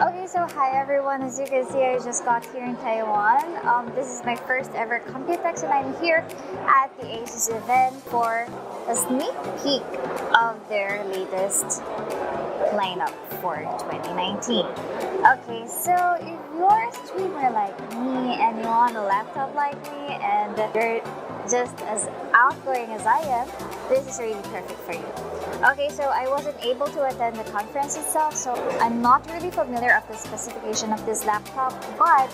Okay, so hi everyone. As you can see, I just got here in Taiwan. This is my first ever Computex, and I'm here at the ASUS event for a sneak peek of their latest lineup for 2019. Okay, so if you're a streamer like me and you want a laptop like me and you're just as outgoing as I am, this is really perfect for you. Okay, so I wasn't able to attend the conference itself, so I'm not really familiar of the specification of this laptop, but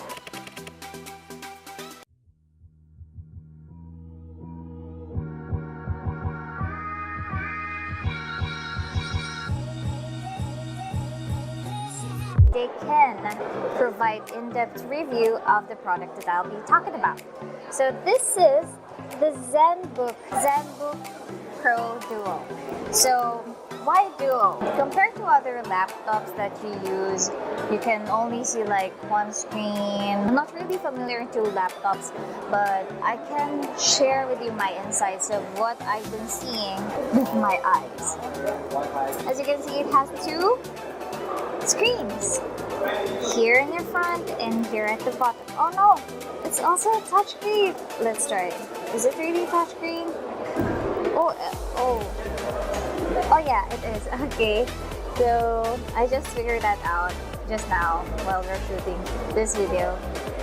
they can provide in-depth review of the product that I'll be talking about. So this is the ZenBook Pro Duo. So why Duo? Compared to other laptops that you use, you can only see like one screen. I'm not really familiar to laptops, but I can share with you my insights of what I've been seeing with my eyes. As you can see, it has two screens. Here in your front and here at the bottom. Oh no! It's also a touchscreen. Let's try it. Is it really a touchscreen? Oh yeah, it is. Okay, so I just figured that out just now while we're shooting this video.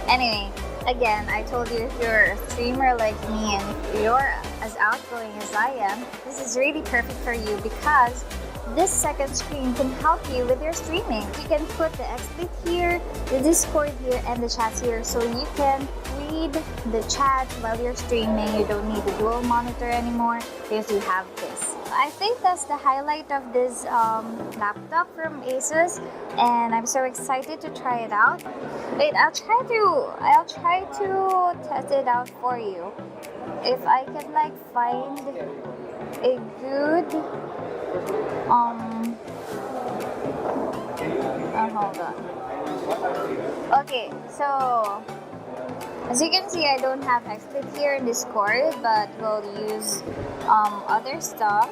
Anyway, again, I told you if you're a streamer like me and if you're as outgoing as I am, this is really perfect for you because this second screen can help you with your streaming. You can put the XSplit here, the Discord here, and the chats here, so you can read the chat while you're streaming. You don't need the dual monitor anymore because you have this. I think that's the highlight of this laptop from ASUS, and I'm so excited to try it out. Wait, I'll try to test it out for you. If I can like find a good hold on. Okay, so as you can see, I don't have XSplit here in Discord, but we'll use other stuff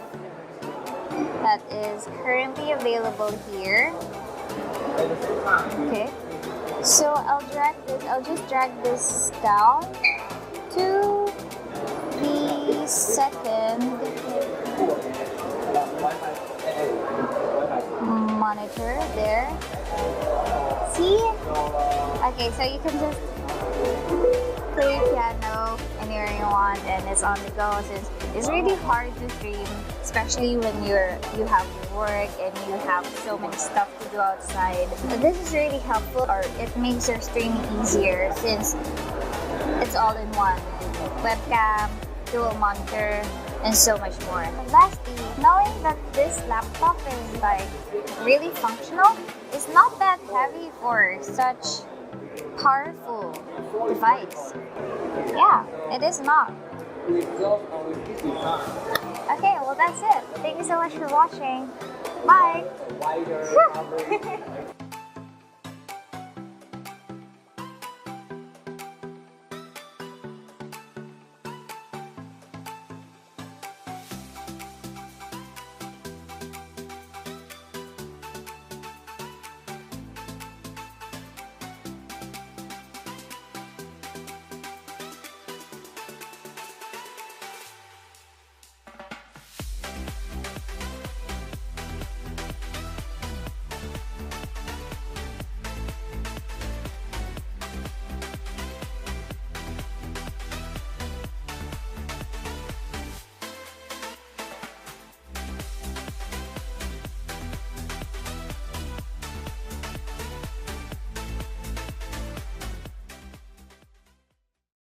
that is currently available here. Okay, so I'll just drag this down to the second monitor there. See? Okay, so you can just play piano anywhere you want and it's on the go, since it's really hard to stream, especially when you have work and you have so many stuff to do outside. This is really helpful, or it makes your streaming easier since it's all in one. Webcam, dual monitor, and so much more. And lastly, knowing that this laptop is like really functional, it's not that heavy for such powerful device. Yeah, it is not. Okay, well that's it. Thank you so much for watching. Bye!